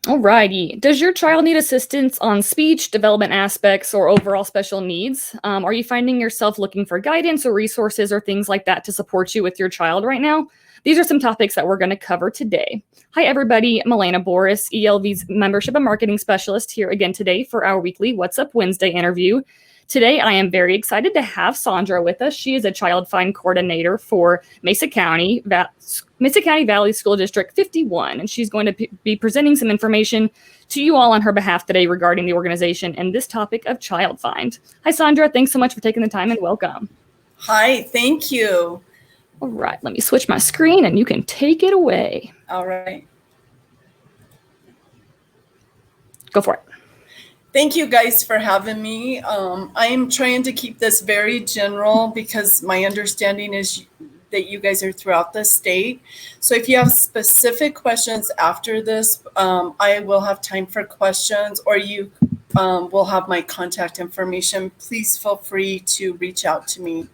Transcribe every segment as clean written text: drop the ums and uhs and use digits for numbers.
Alrighty. Does your child need assistance on speech, development aspects, or overall special needs? Are you finding yourself looking for guidance or resources or things like that to support you with your child right now? These are some topics that we're going to cover today. Hi, everybody. Milena Boris, ELV's Membership and Marketing Specialist, here again today for our weekly What's Up Wednesday interview. Today, I am very excited to have Sondra with us. She is a Child Find Coordinator for Mesa County Valley School District 51, and she's going to be presenting some information to you all on her behalf today regarding the organization and this topic of Child Find. Hi, Sondra. Thanks so much for taking the time and welcome. Hi, thank you. All right, let me switch my screen and you can take it away. All right. Go for it. Thank you guys for having me. I am trying to keep this very general because my understanding is that you guys are throughout the state. So if you have specific questions after this, I will have time for questions, or you will have my contact information. Please feel free to reach out to me.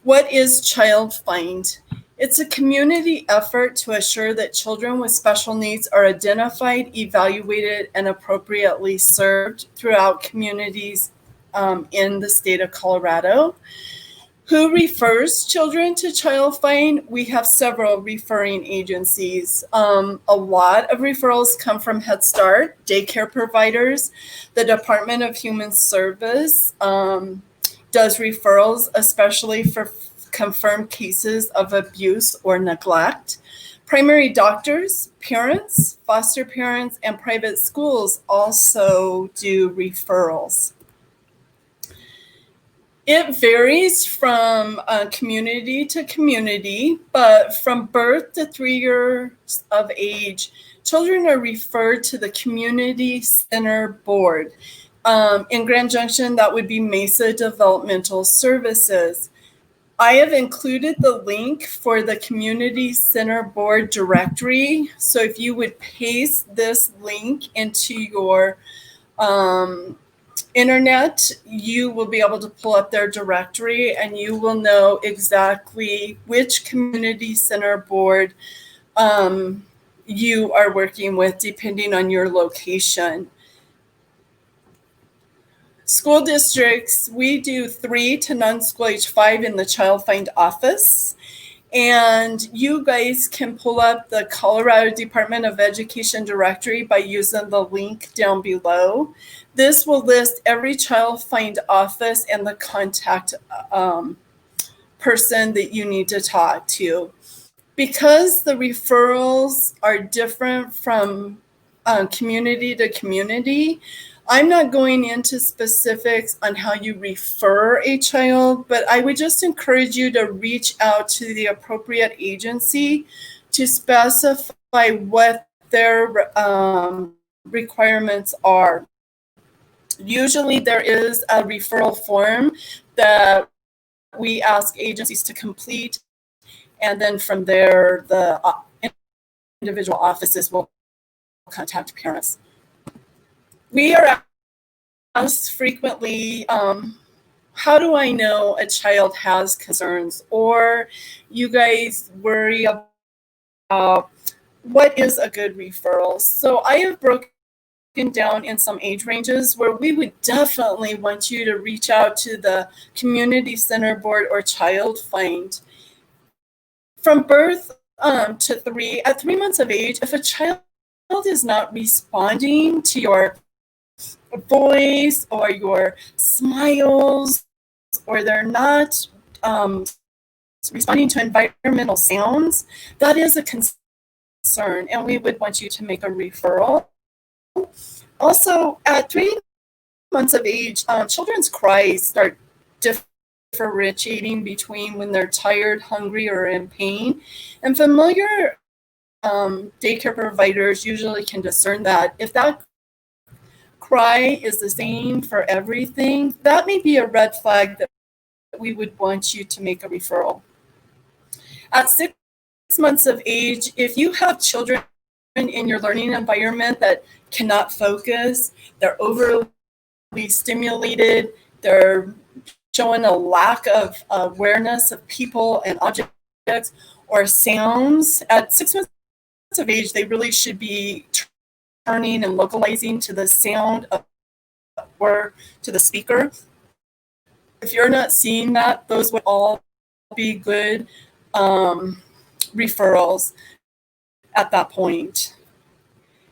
What is Child Find? It's a community effort to assure that children with special needs are identified, evaluated, and appropriately served throughout communities in the state of Colorado. Who refers children to Child Find? We have several referring agencies. A lot of referrals come from Head Start, daycare providers. The Department of Human Service does referrals, especially for confirmed cases of abuse or neglect. Primary doctors, parents, foster parents, and private schools also do referrals. It varies from community to community, but from birth to 3 years of age, children are referred to the Community Center Board. In Grand Junction, that would be Mesa Developmental Services. I have included the link for the Community Center Board directory. So if you would paste this link into your internet, you will be able to pull up their directory and you will know exactly which Community Center Board you are working with depending on your location. School districts, we do 3 to non-school age 5 in the Child Find office. And you guys can pull up the Colorado Department of Education directory by using the link down below. This will list every Child Find office and the contact person that you need to talk to. Because the referrals are different from community to community, I'm not going into specifics on how you refer a child, but I would just encourage you to reach out to the appropriate agency to specify what their requirements are. Usually there is a referral form that we ask agencies to complete, and then from there, the individual offices will contact parents. We are asked frequently, how do I know a child has concerns? Or you guys worry about what is a good referral? So I have broken down in some age ranges where we would definitely want you to reach out to the Community Center Board or Child Find. From birth to 3, at 3 months of age, if a child is not responding to your voice or your smiles, or they're not responding to environmental sounds, that is a concern, and we would want you to make a referral. Also, at 3 months of age, children's cries start differentiating between when they're tired, hungry, or in pain, and familiar daycare providers usually can discern that. If that cry is the same for everything, that may be a red flag that we would want you to make a referral. At 6 months of age, if you have children in your learning environment that cannot focus, they're overly stimulated, they're showing a lack of awareness of people and objects or sounds, at 6 months of age, they really should be turning and localizing to the sound or to the speaker. If you're not seeing that, those would all be good referrals at that point.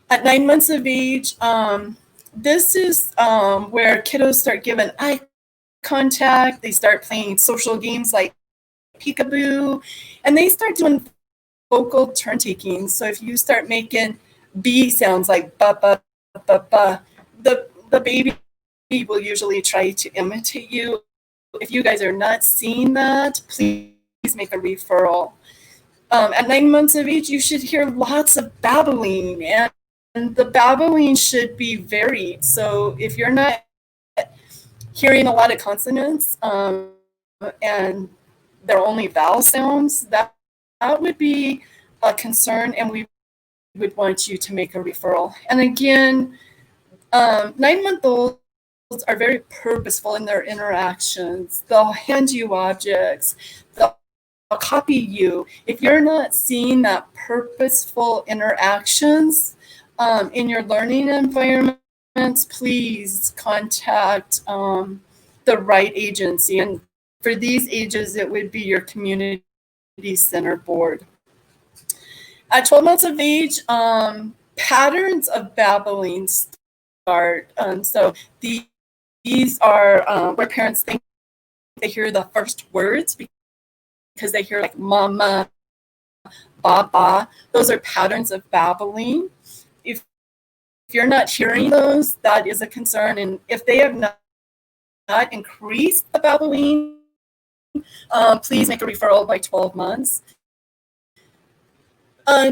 At 9 months of age, this is where kiddos start giving eye contact. They start playing social games like peekaboo, and they start doing vocal turn taking. So if you start making B sounds like ba ba ba ba, the baby will usually try to imitate you. If you guys are not seeing that, please make a referral. At 9 months of age, you should hear lots of babbling, and the babbling should be varied. So if you're not hearing a lot of consonants and they're only vowel sounds, that would be a concern, and we would want you to make a referral. And again, 9-month-olds are very purposeful in their interactions. They'll hand you objects. They'll copy you. If you're not seeing that purposeful interactions in your learning environments, please contact the right agency. And for these ages, it would be your community center board. At 12 months of age, patterns of babbling start. So these are where parents think they hear the first words because they hear like mama, baba. Those are patterns of babbling. If you're not hearing those, that is a concern. And if they have not increased the babbling, please make a referral by 12 months.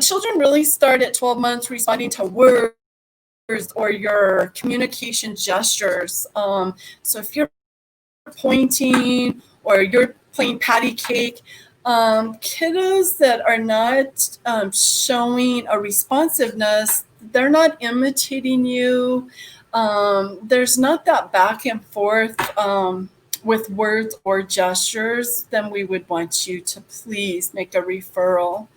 Children really start at 12 months responding to words or your communication gestures. So if you're pointing or you're playing patty cake, kiddos that are not showing a responsiveness, they're not imitating you. There's not that back and forth with words or gestures, then we would want you to please make a referral.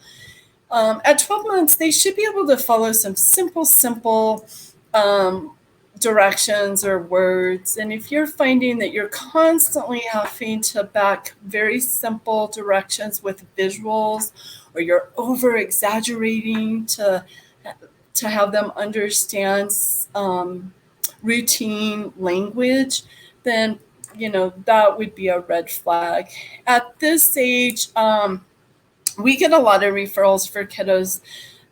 At 12 months, they should be able to follow some simple directions or words. And if you're finding that you're constantly having to back very simple directions with visuals, or you're over exaggerating to have them understand routine language, then that would be a red flag. At this age, we get a lot of referrals for kiddos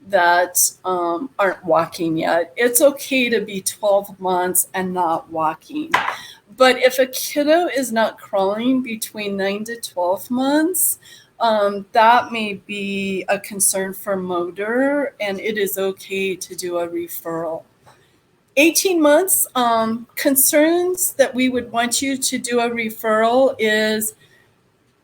that aren't walking yet. It's okay to be 12 months and not walking. But if a kiddo is not crawling between 9 to 12 months, that may be a concern for motor, and it is okay to do a referral. 18 months, concerns that we would want you to do a referral is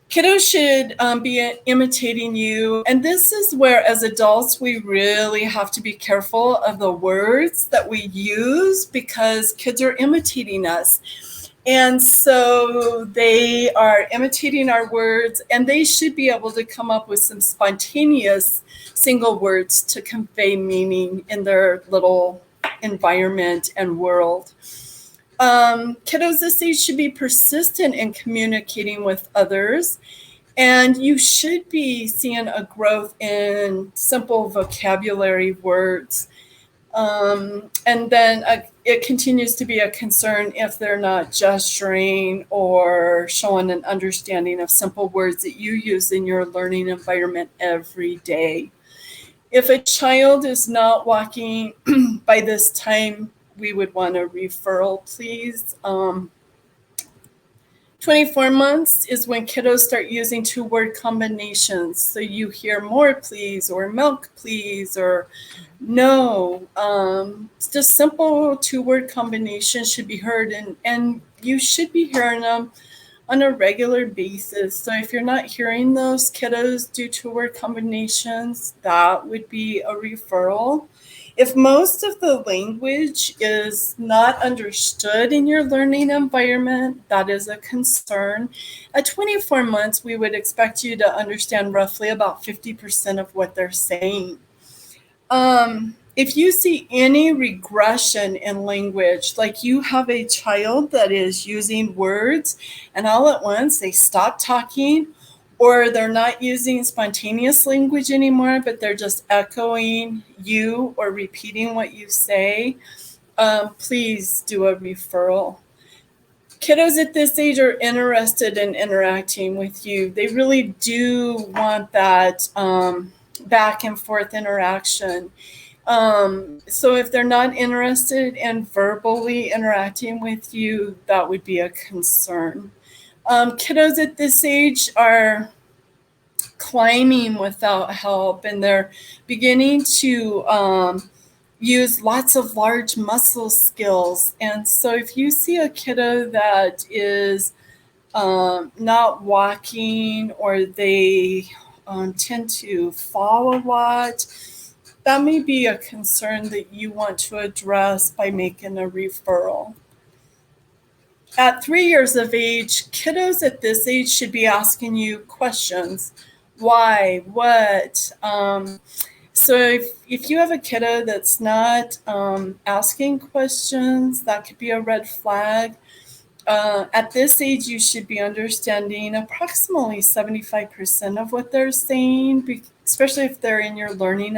kiddos should be imitating you. And this is where, as adults, we really have to be careful of the words that we use because kids are imitating us. And so they are imitating our words, and they should be able to come up with some spontaneous single words to convey meaning in their little environment and world. Kiddos this age should be persistent in communicating with others, and you should be seeing a growth in simple vocabulary words. And then it continues to be a concern if they're not gesturing or showing an understanding of simple words that you use in your learning environment every day. If a child is not walking by this time, we would want a referral, please. 24 months is when kiddos start using 2-word combinations. So you hear more please, or milk please, or no. It's just simple 2-word combinations should be heard, and you should be hearing them on a regular basis. So if you're not hearing those kiddos do 2-word combinations, that would be a referral. If most of the language is not understood in your learning environment, that is a concern. At 24 months, we would expect you to understand roughly about 50% of what they're saying. If you see any regression in language, like you have a child that is using words and all at once they stop talking, or they're not using spontaneous language anymore, but they're just echoing you or repeating what you say, please do a referral. Kiddos at this age are interested in interacting with you. They really do want that back and forth interaction. So if they're not interested in verbally interacting with you, that would be a concern. Kiddos at this age are climbing without help, and they're beginning to use lots of large muscle skills. And so if you see a kiddo that is not walking, or they tend to fall a lot, that may be a concern that you want to address by making a referral. At 3 years of age, kiddos at this age should be asking you questions. Why? What? So if you have a kiddo that's not asking questions, that could be a red flag. At this age, you should be understanding approximately 75% of what they're saying, especially if they're in your learning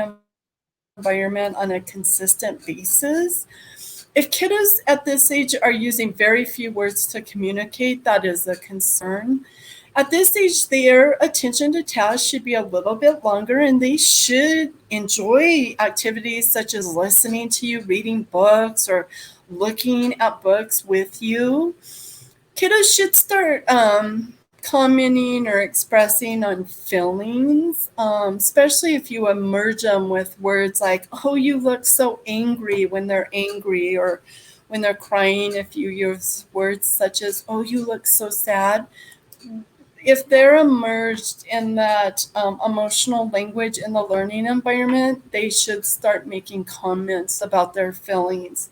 environment on a consistent basis. If kiddos at this age are using very few words to communicate, that is a concern. At this age, their attention to tasks should be a little bit longer, and they should enjoy activities such as listening to you, reading books, or looking at books with you. Kiddos should start commenting or expressing on feelings, especially if you emerge them with words like, oh, you look so angry, when they're angry, or when they're crying, if you use words such as, oh, you look so sad. If they're immersed in that emotional language in the learning environment, they should start making comments about their feelings.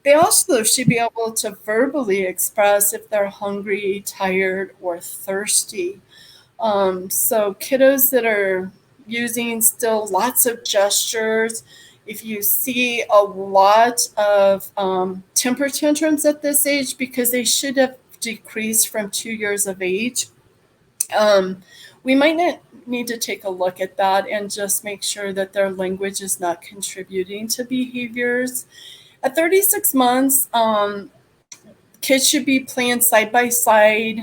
They also should be able to verbally express if they're hungry, tired, or thirsty. So kiddos that are using still lots of gestures, if you see a lot of temper tantrums at this age, because they should have decreased from 2 years of age, we might need to take a look at that and just make sure that their language is not contributing to behaviors. At 36 months, kids should be playing side by side.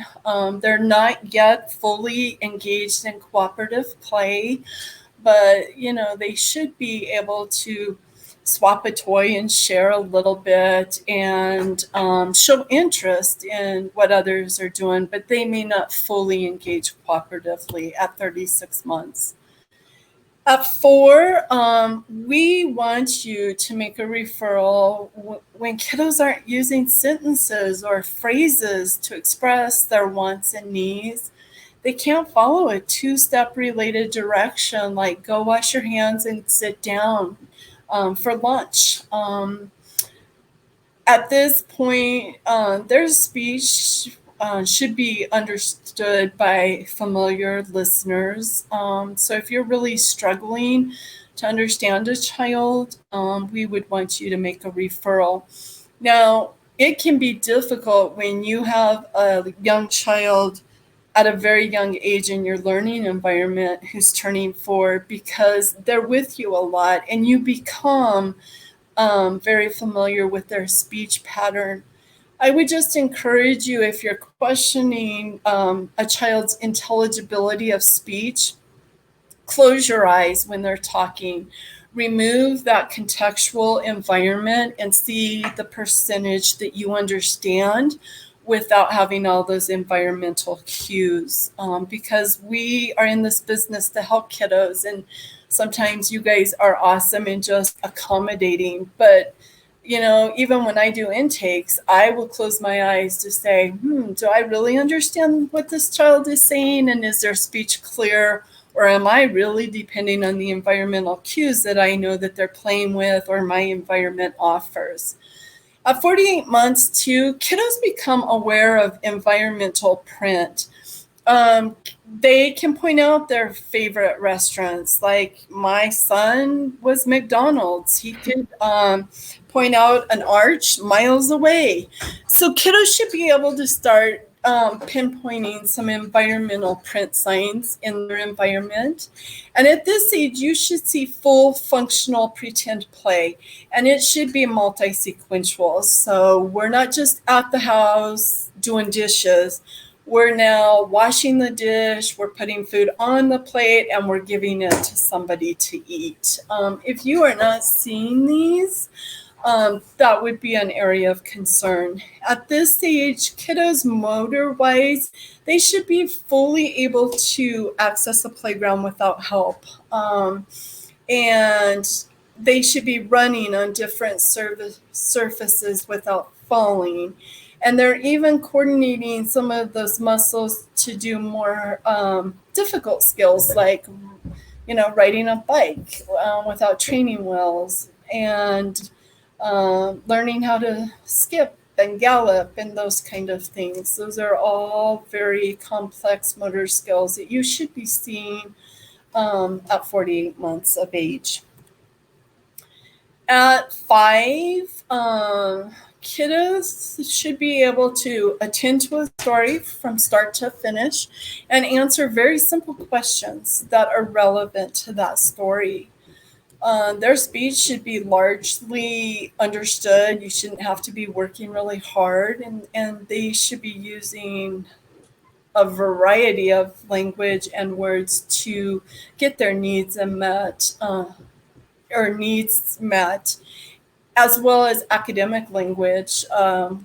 They're not yet fully engaged in cooperative play, but they should be able to swap a toy and share a little bit, and show interest in what others are doing, but they may not fully engage cooperatively at 36 months. At 4, we want you to make a referral when kiddos aren't using sentences or phrases to express their wants and needs. They can't follow a 2-step related direction, like go wash your hands and sit down for lunch. At this point, their speech should be understood by familiar listeners. So if you're really struggling to understand a child, we would want you to make a referral. Now, it can be difficult when you have a young child at a very young age in your learning environment who's turning 4, because they're with you a lot and you become very familiar with their speech pattern. I would just encourage you, if you're questioning a child's intelligibility of speech, close your eyes when they're talking. Remove that contextual environment and see the percentage that you understand without having all those environmental cues, because we are in this business to help kiddos, and sometimes you guys are awesome in just accommodating, but even when I do intakes, I will close my eyes to say, do I really understand what this child is saying, and is their speech clear, or am I really depending on the environmental cues that I know that they're playing with or my environment offers? At 48 months too, kiddos become aware of environmental print. They can point out their favorite restaurants. Like my son was McDonald's. He could point out an arch miles away. So kiddos should be able to start pinpointing some environmental print signs in their environment. And at this age, you should see full functional pretend play, and it should be multi-sequential. So we're not just at the house doing dishes. We're now washing the dish, we're putting food on the plate, and we're giving it to somebody to eat. If you are not seeing these, that would be an area of concern. At this stage, kiddos motor-wise, they should be fully able to access a playground without help. And they should be running on different surfaces without falling. And they're even coordinating some of those muscles to do more difficult skills, like, riding a bike without training wheels, and learning how to skip and gallop and those kind of things. Those are all very complex motor skills that you should be seeing at 48 months of age. At 5, kiddos should be able to attend to a story from start to finish and answer very simple questions that are relevant to that story. Their speech should be largely understood. You shouldn't have to be working really hard, and they should be using a variety of language and words to get their needs met, as well as academic language,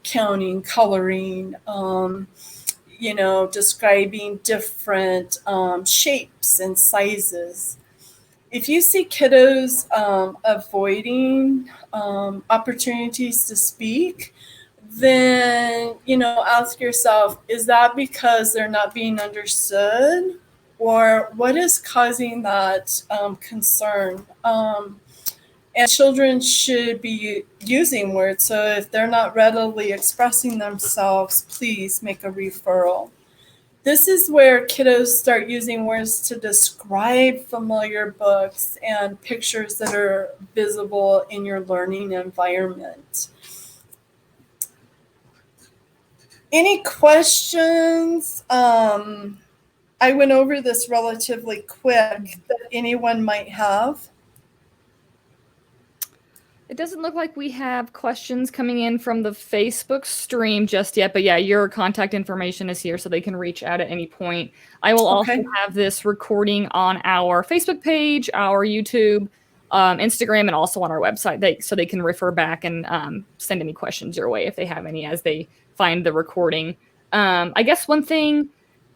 counting, coloring, describing different shapes and sizes. If you see kiddos avoiding opportunities to speak, then, ask yourself, is that because they're not being understood? Or what is causing that concern? And children should be using words. So if they're not readily expressing themselves, please make a referral. This is where kiddos start using words to describe familiar books and pictures that are visible in your learning environment. Any questions? I went over this relatively quick that anyone might have. It doesn't look like we have questions coming in from the Facebook stream just yet, but yeah, your contact information is here so they can reach out at any point. I will also have this recording on our Facebook page, our YouTube, Instagram, and also on our website, so they can refer back and send any questions your way if they have any as they find the recording. I guess one thing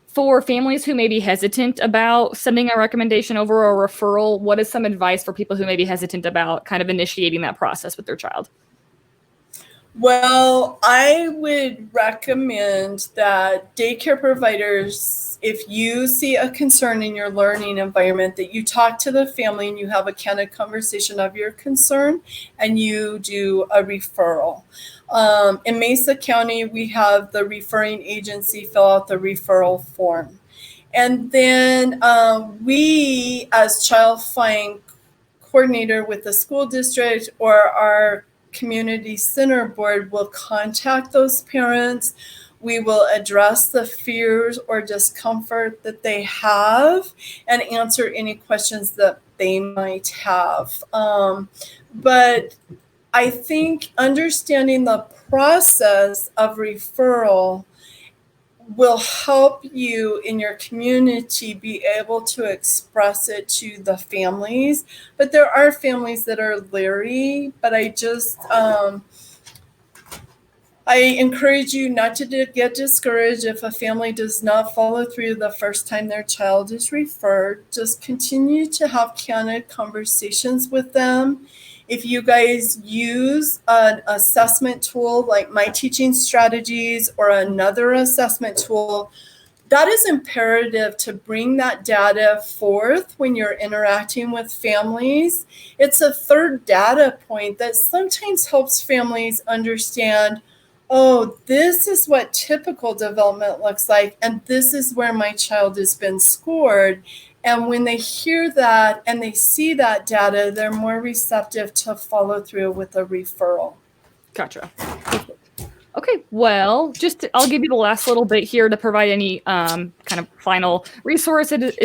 for families who may be hesitant about sending a recommendation over a referral, what is some advice for people who may be hesitant about kind of initiating that process with their child? Well, I would recommend that daycare providers, if you see a concern in your learning environment, that you talk to the family and you have a candid conversation of your concern and you do a referral. In Mesa County, we have the referring agency fill out the referral form. And then we, as Child Find coordinator with the school district or our community center board, will contact those parents. We will address the fears or discomfort that they have and answer any questions that they might have. But I think understanding the process of referral will help you in your community be able to express it to the families. But there are families that are leery, but I encourage you not to get discouraged if a family does not follow through the first time their child is referred. Just continue to have candid conversations with them. If you guys use an assessment tool like My Teaching Strategies or another assessment tool, that is imperative to bring that data forth when you're interacting with families. It's a third data point that sometimes helps families understand oh, this is what typical development looks like, and this is where my child has been scored. And when they hear that and they see that data, they're more receptive to follow through with a referral. Gotcha. Okay, well, I'll give you the last little bit here to provide any kind of final resources,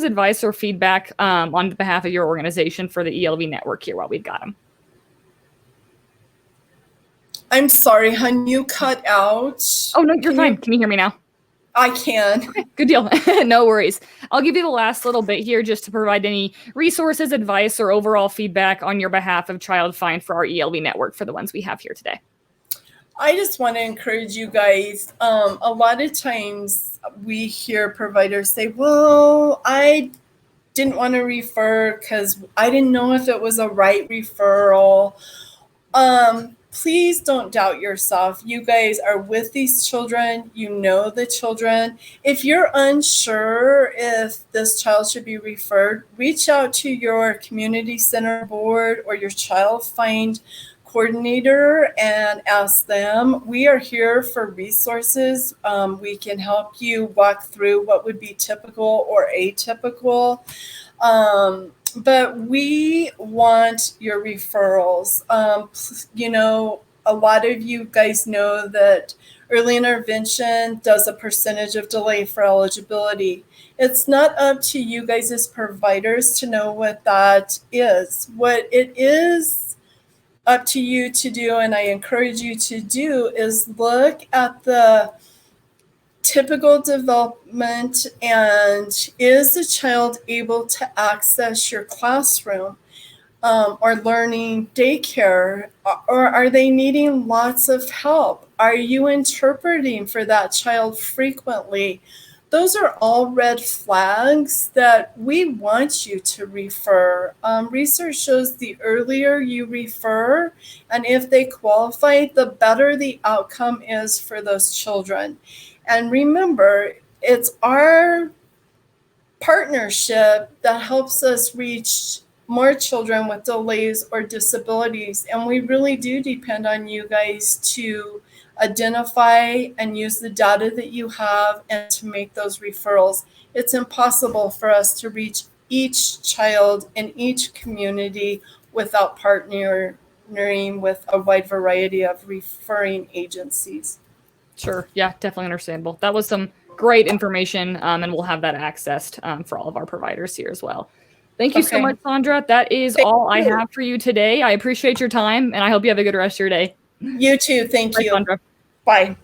advice, or feedback on behalf of your organization for the ELV network here while we've got them. I'm sorry, hon, you cut out. Oh, no, you're fine. Can you hear me now? I can. Okay, good deal. No worries. I'll give you the last little bit here just to provide any resources, advice, or overall feedback on your behalf of Child Find for our ELV network for the ones we have here today. I just want to encourage you guys. A lot of times we hear providers say, well, I didn't want to refer because I didn't know if it was a right referral. Please don't doubt yourself. You guys are with these children. You know the children. If you're unsure if this child should be referred, reach out to your community center board or your Child Find coordinator and ask them. We are here for resources. We can help you walk through what would be typical or atypical. But we want your referrals. A lot of you guys know that early intervention does a percentage of delay for eligibility. It's not up to you guys as providers to know what that is. What it is up to you to do, and I encourage you to do, is look at the typical development and is the child able to access your classroom or learning daycare, or are they needing lots of help? Are you interpreting for that child frequently? Those are all red flags that we want you to refer. Research shows the earlier you refer, and if they qualify, the better the outcome is for those children. And remember, it's our partnership that helps us reach more children with delays or disabilities. And we really do depend on you guys to identify and use the data that you have and to make those referrals. It's impossible for us to reach each child in each community without partnering with a wide variety of referring agencies. Sure. Yeah, definitely understandable. That was some great information, and we'll have that accessed for all of our providers here as well. Thank you so much, Sondra. That is all I have for you today. I appreciate your time, and I hope you have a good rest of your day. You too. Thank you. Sondra. Bye.